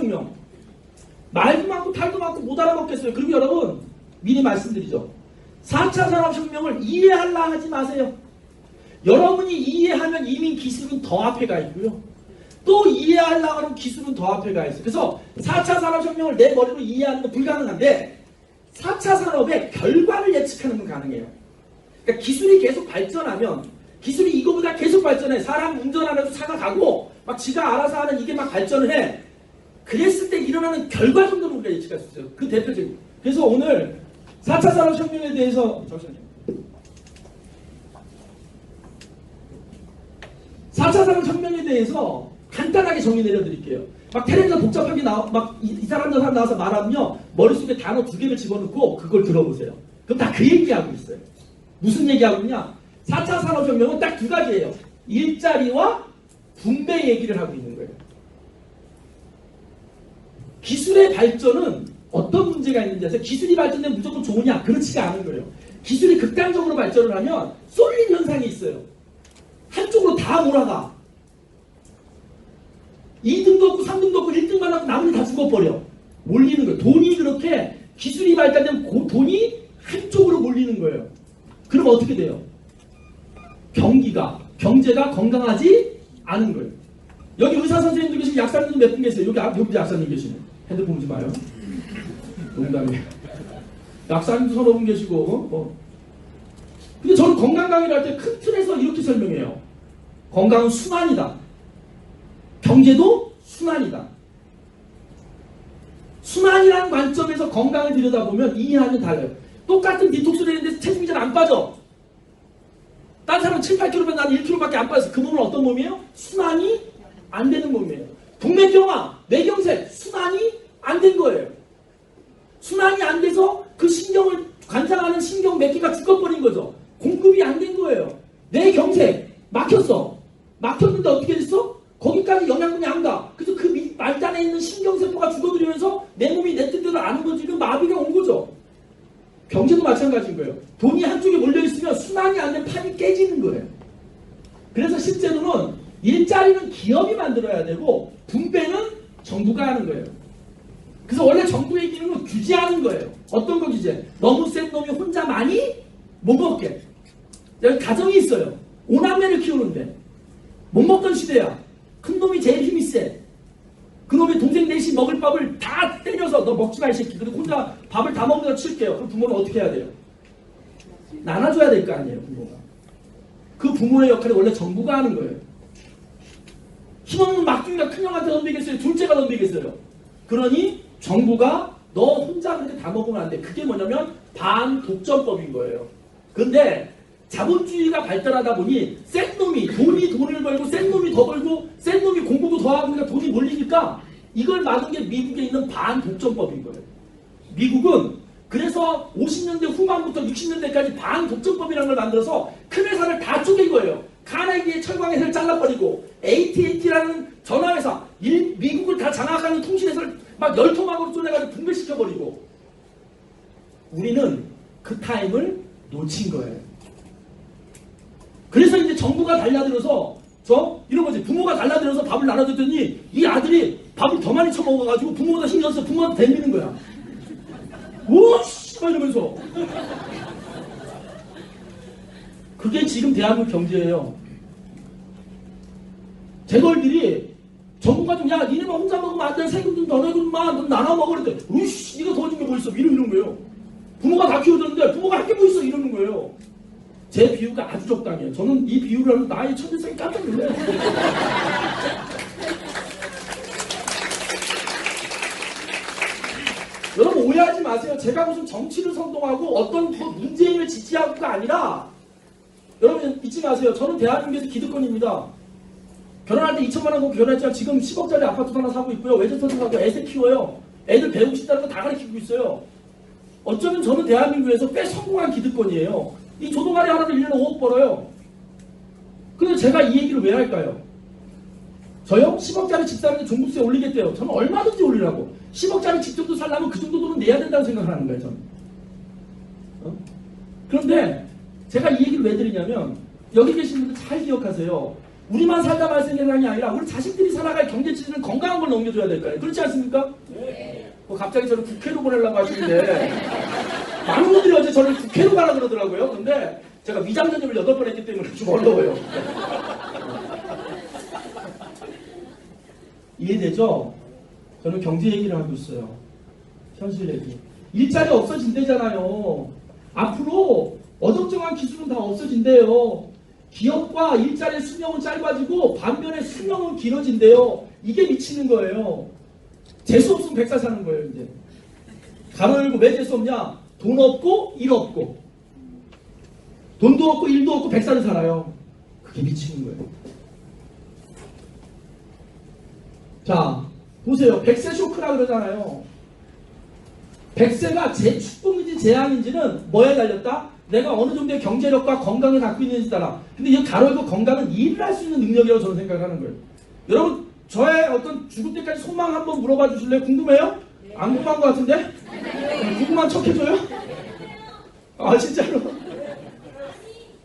산업혁명. 말도 많고 탈도 많고 못 알아먹겠어요. 그리고 여러분 미리 말씀드리죠. 4차 산업혁명을 이해하려 하지 마세요. 여러분이 이해하면 이미 기술은 더 앞에 가 있고요. 또 이해하려고 하면 기술은 더 앞에 가 있어요. 그래서 4차 산업혁명을 내 머리로 이해하는 건 불가능한데 4차 산업의 결과를 예측하는 건 가능해요. 그러니까 기술이 계속 발전하면 기술이 이거보다 계속 발전해. 사람 운전하면서 차가 가고 막 지가 알아서 하는 이게 막 발전을 해. 그랬을 때 일어나는 결과 정도는 우리가 예측할 수 있어요. 그 대표적인. 그래서 오늘 4차 산업혁명에 대해서 잠시만요. 4차 산업혁명에 대해서 간단하게 정의 내려드릴게요. 막 텔레비전 복잡하게 이 사람 저 사람 나와서 말하면요. 머릿속에 단어 2개를 집어넣고 그걸 들어보세요. 그럼 다 그 얘기하고 있어요. 무슨 얘기하고 있냐? 4차 산업혁명은 딱 2가지예요. 일자리와 분배 얘기를 하고 있는 거예요. 기술의 발전은 어떤 문제가 있는지 아세요? 기술이 발전되면 무조건 좋으냐? 그렇지가 않은 거예요. 기술이 극단적으로 발전을 하면 쏠림 현상이 있어요. 한쪽으로 다 몰아가. 2등도 없고 3등도 없고 1등만 하고 나머지 다 죽어버려. 몰리는 거예요. 돈이 그렇게 기술이 발달되면 돈이 한쪽으로 몰리는 거예요. 그럼 어떻게 돼요? 경제가 건강하지 않은 거예요. 여기 의사 선생님도 계시고 약사님도 몇 분 계세요. 여기 약사님 계시네. 핸드폰 보지 마요. 농담이에요. 약사님도 서너 분 계시고 근데 저는 건강 강의를 할 때 큰 틀에서 이렇게 설명해요. 건강은 순환이다. 경제도 순환이다. 순환이라는 관점에서 건강을 들여다보면 이해하면 달라요. 똑같은 디톡스를 했는데 체중이 잘 안 빠져. 딴 사람은 7, 8kg면 나는 1kg밖에 안 빠져서 그 몸은 어떤 몸이에요? 순환이 안 되는 몸이에요. 동맥경화, 뇌경색, 순환이 안 된 거예요. 순환이 안 돼서 그 신경을 관장하는 신경 몇 개가 죽어버린 거죠. 공급이 안 된 거예요. 뇌경색, 막혔어. 막혔는데 어떻게 됐어? 거기까지 영양분이 안 가. 그래서 그 말단에 있는 신경세포가 죽어들면서 내 몸이 내 뜻대로 안 움직이는 마비가 온 거죠. 경제도 마찬가지인 거예요. 돈이 한쪽에 몰려있으면 순환이 안 된 판이 깨지는 거예요. 그래서 실제로는 일자리는 기업이 만들어야 되고 분배는 정부가 하는 거예요. 그래서 원래 정부의 기능은 규제하는 거예요. 어떤 거 규제? 너무 센 놈이 혼자 많이 못 먹게. 여기 가정이 있어요. 5남매를 키우는데 못 먹던 시대야. 큰 놈이 제일 힘이 세. 그 놈이 동생 넷이 먹을 밥을 다 때려서 너 먹지 마 이 새끼. 그리고 혼자 밥을 다 먹으면서 칠게요. 그럼 부모는 어떻게 해야 돼요? 나눠줘야 될 거 아니에요, 부모가. 그 부모의 역할을 원래 정부가 하는 거예요. 힘없는 막둥이가 큰형한테 덤비겠어요? 둘째가 덤비겠어요? 그러니 정부가 너 혼자 그렇게 다 먹으면 안 돼. 그게 뭐냐면 반독점법인 거예요. 근데 자본주의가 발달하다 보니 센 놈이 돈을 벌고 센 놈이 더 벌고 센 놈이 공부도 더 하고 그러니까 돈이 몰리니까 이걸 막은 게 미국에 있는 반독점법인 거예요. 미국은 그래서 50년대 후반부터 60년대까지 반독점법이라는 걸 만들어서 큰 회사를 다 쪼갠 거예요. 카네기의 철광회사를 잘라버리고 AT&T라는 전화회사 미국을 다 장악하는 통신회사를 막 열토막으로 쪼개가지고 분배시켜버리고 우리는 그 타임을 놓친 거예요. 그래서 이제 정부가 달라들어서 이런 거지. 부모가 달라들어서 밥을 나눠줬더니 이 아들이 밥을 더 많이 처먹어가지고 부모보다 신경 써서 부모한테 댐비는 거야. 오씨! 막 이러면서. 그게 지금 대한민국 경제예요. 재벌들이 정부가 좀 야 니네만 혼자 먹으면 안 돼. 세금 좀 더 내고만 넌 나눠 먹어. 그랬더니 우씨 니가 더 준 게 뭐 있어. 이러는 거예요. 부모가 다 키워줬는데 부모가 할 게 뭐 있어. 이러는 거예요. 제 비유가 아주 적당해요. 저는 이 비유를 하면 나의 천재성이 깜짝 놀라요. 여러분 오해하지 마세요. 제가 무슨 정치를 선동하고 어떤 문재인을 지지하고가 아니라 여러분 잊지 마세요. 저는 대한민국에서 기득권입니다. 결혼할 때 2천만 원 갖고 결혼했지만 지금 10억짜리 아파트 하나 사고 있고요. 외제차도 사고 애새 키워요. 애들 배우고 싶다는 거 다 가르치고 있어요. 어쩌면 저는 대한민국에서 꽤 성공한 기득권이에요. 이 조동아리 하나로 1년에 5억 벌어요. 근데 제가 이 얘기를 왜 할까요? 저요? 10억짜리 집 사는데 종부세 올리겠대요. 저는 얼마든지 올리라고. 10억짜리 집 정도 살려면 그 정도 돈은 내야 된다고 생각하는 거예요. 저는. 그런데 제가 이 얘기를 왜 드리냐면 여기 계신 분들 잘 기억하세요. 우리만 살다 말 세상이 아니라 우리 자식들이 살아갈 경제 지수는 건강한 걸 넘겨줘야 될까요? 그렇지 않습니까? 네. 갑자기 저를 국회로 보내려고 하시는데 많은 분들이 어제 저를 국회로 가라 그러더라고요. 근데 제가 위장전입을 8번 했기 때문에 좀 어려워요. 이해되죠? 저는 경제 얘기를 하고 있어요. 현실 얘기. 일자리 없어진대잖아요. 앞으로 어정쩡한 기술은 다 없어진대요. 기업과 일자리의 수명은 짧아지고 반면에 수명은 길어진대요. 이게 미치는 거예요. 재수 없으면 백살 사는 거예요. 이제 가로 열고 왜 재수 없냐? 돈 없고 일 없고 돈도 없고 일도 없고 백살을 살아요. 그게 미치는 거예요. 자 보세요. 100세 쇼크라 그러잖아요. 100세가 제 축복인지 재앙인지는 뭐에 달렸다? 내가 어느 정도의 경제력과 건강을 갖고 있는지 따라. 근데 이 가로 열고 건강은 일을 할 수 있는 능력이라고 저는 생각하는 거예요. 여러분 저의 어떤 죽을 때까지 소망 한번 물어봐 주실래요? 궁금해요? 안 궁금한 것 같은데? 궁금한 척 해줘요? 아 진짜로?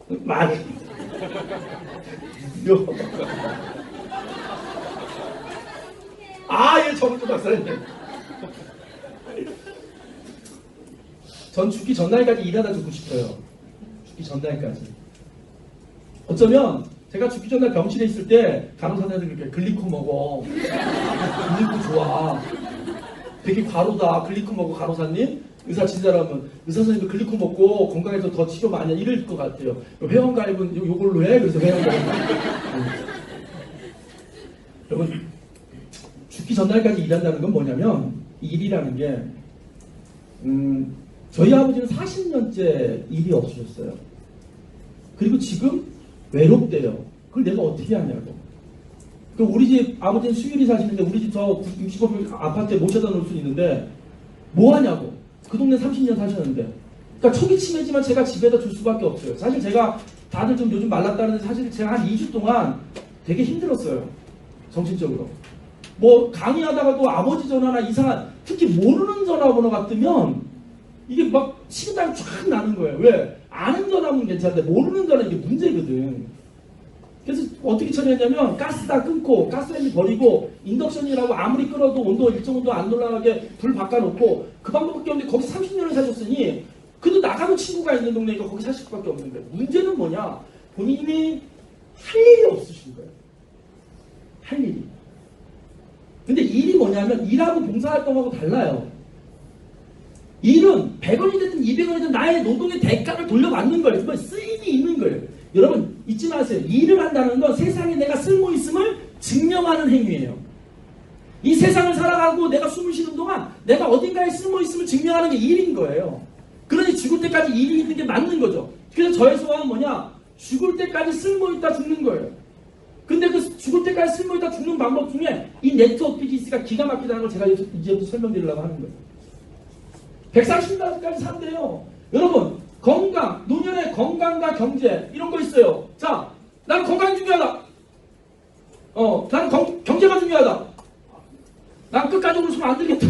많이 아, 예, 정은주 박사님. 전 죽기 전날까지 일하다 죽고 싶어요. 죽기 전날까지. 어쩌면 제가 죽기 전날 병실에 있을 때 간호사들이 그렇게 글리코 먹어. 글리코 좋아. 되게 과로다. 글리코 먹어 간호사님. 의사 친절하면 의사 선생님도 글리코 먹고 건강해서 더 치료 많이 해. 이럴 것 같아요. 회원가입은 요걸로 해. 그래서 회원가입. 여러분 죽기 전날까지 일한다는 건 뭐냐면 이 일이라는 게 저희 아버지는 40년째 일이 없으셨어요. 그리고 지금 외롭대요. 그걸 내가 어떻게 하냐고. 그 우리 집 아버지는 수유리 사시는데 우리 집 저 60억 아파트에 모셔다 놓을 수 있는데 뭐 하냐고. 그 동네 30년 사셨는데. 그러니까 초기 치매지만 제가 집에다 줄 수밖에 없어요. 사실 제가 다들 좀 요즘 말랐다는데 사실 제가 한 2주 동안 되게 힘들었어요. 정신적으로. 뭐 강의하다가도 아버지 전화나 이상한 특히 모르는 전화번호가 뜨면 이게 막 식은땀이 쫙 나는 거예요. 왜? 아는 전화면 괜찮은데 모르는 전화 이게 문제거든. 그래서 어떻게 처리했냐면 가스 다 끊고 가스레인지 버리고 인덕션이라고 아무리 끓어도 온도 일정 온도 안 올라가게 불 바꿔놓고 그 방법밖에 없는데 거기 30년을 사셨으니 그래도 나가는 친구가 있는 동네니까 거기 사실 수밖에 없는 거예요. 문제는 뭐냐? 본인이 할 일이 없으신 거예요. 할 일이. 근데 일이 뭐냐면 일하고 봉사활동하고 달라요. 일은 100원이 됐든 200원이 됐든 나의 노동의 대가를 돌려받는 거예요. 정말 쓰임이 있는 거예요. 여러분 잊지 마세요. 일을 한다는 건 세상에 내가 쓸모 있음을 증명하는 행위예요. 이 세상을 살아가고 내가 숨을 쉬는 동안 내가 어딘가에 쓸모 있음을 증명하는 게 일인 거예요. 그러니 죽을 때까지 일이 있는 게 맞는 거죠. 그래서 저의 소원은 뭐냐? 죽을 때까지 쓸모 있다 죽는 거예요. 근데 그 죽을 때까지 쓸모 있다 죽는 방법 중에 이 네트워크 비즈니스가 기가 막히다는 걸 제가 이제부터 설명드리려고 하는 거예요. 140까지 산대요. 여러분 건강, 노년의 건강과 경제 이런 거 있어요. 자, 나는 건강이 중요하다. 나는 경제가 중요하다. 난 끝까지 웃으면 안 되겠다.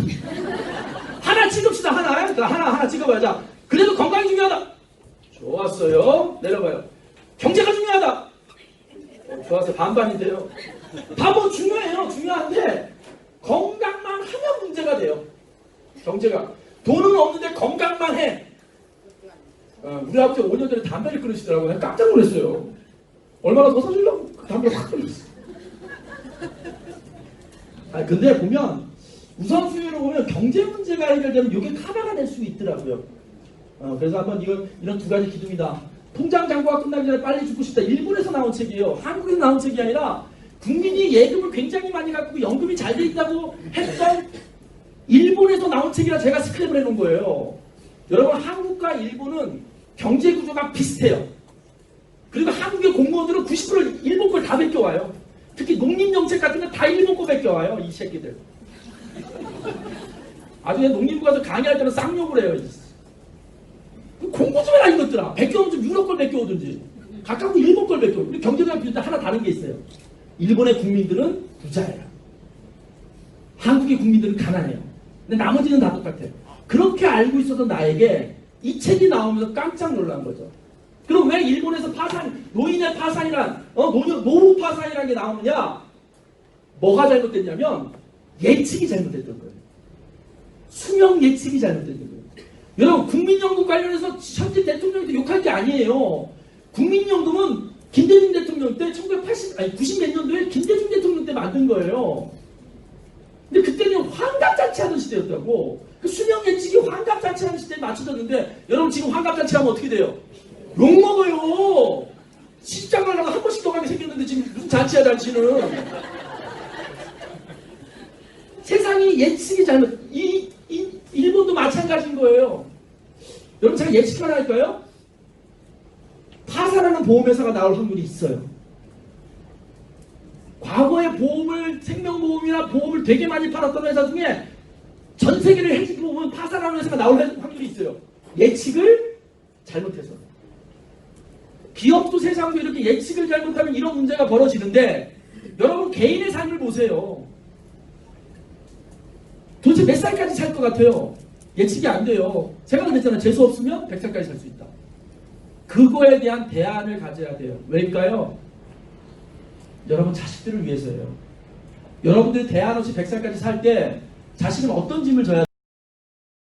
하나 찍읍시다. 하나 찍어봐요. 자, 그래도 건강이 중요하다. 좋았어요. 내려봐요. 경제가 중요하다. 좋았어요. 반반인데요. 다 뭐 중요해요. 중요한데 건강만 하면 문제가 돼요. 경제가. 돈은 없는데 건강만 해. 우리 아버지 5년 전에 담배를 끊으시더라고요. 내가 깜짝 놀랐어요. 얼마나 더 사주려고 그 담배를 확 끊었어. 근데 보면 우선순위로 보면 경제 문제가 해결되면 이게 카바가 될 수 있더라고요. 그래서 한번 이런 두 가지 기둥이다. 통장 잔고가 끝나기 전에 빨리 죽고 싶다. 일본에서 나온 책이에요. 한국에서 나온 책이 아니라 국민이 예금을 굉장히 많이 갖고 연금이 잘 돼 있다고 했던 일본에서 나온 책이라 제가 스크랩을 해놓은 거예요. 여러분 한국과 일본은 경제 구조가 비슷해요. 그리고 한국의 공무원들은 90% 일본 걸 다 베껴와요. 특히 농림정책 같은 거 다 일본 거 베껴와요. 이 새끼들. 나중에 농림부 가서 강의할 때는 쌍욕을 해요. 공부 좀 해라 이것들아. 베껴오면 좀 유럽 걸 베껴오든지 가까운 일본 걸 베껴오. 우리 경제가 비슷해. 하나 다른 게 있어요. 일본의 국민들은 부자예요. 한국의 국민들은 가난해요. 근데 나머지는 다 똑같아요. 그렇게 알고 있어서 나에게 이 책이 나오면서 깜짝 놀란 거죠. 그럼 왜 일본에서 파산, 노인의 파산이란, 노후 파산이라는 게 나오느냐? 뭐가 잘못됐냐면 예측이 잘못됐던 거예요. 수명 예측이 잘못됐던 거예요. 여러분, 국민연금 관련해서 현재 대통령한테 욕할 게 아니에요. 국민연금은 김대중 대통령 때 90 몇 년도에 김대중 대통령 때 만든 거예요. 근데 그때는 환갑잔치하던 시대였다고. 그 수명 예측이 환갑잔치하는 시대에 맞춰졌는데, 여러분 지금 환갑잔치하면 어떻게 돼요? 욕먹어요. 시집장 가려고 한 번씩 더 가게 생겼는데 지금 무슨 잔치야 잔치는. 세상이 예측이 잘못. 일본도 마찬가지인 거예요. 여러분 제가 예측 하나 할까요? 파산하는 보험회사가 나올 확률이 있어요. 과거에 보험을, 생명보험이나 보험을 되게 많이 팔았던 회사 중에 전 세계를 해집어보면 파산하는 회사가 나올 확률이 있어요. 예측을 잘못해서. 기업도 세상도 이렇게 예측을 잘못하면 이런 문제가 벌어지는데, 여러분 개인의 삶을 보세요. 도대체 몇 살까지 살 것 같아요? 예측이 안 돼요. 제가 그랬잖아요. 재수 없으면 100살까지 살 수 있다. 그거에 대한 대안을 가져야 돼요. 왜일까요? 여러분 자식들을 위해서예요. 여러분들이 대안 없이 100살까지 살 때 자식은 어떤 짐을 져야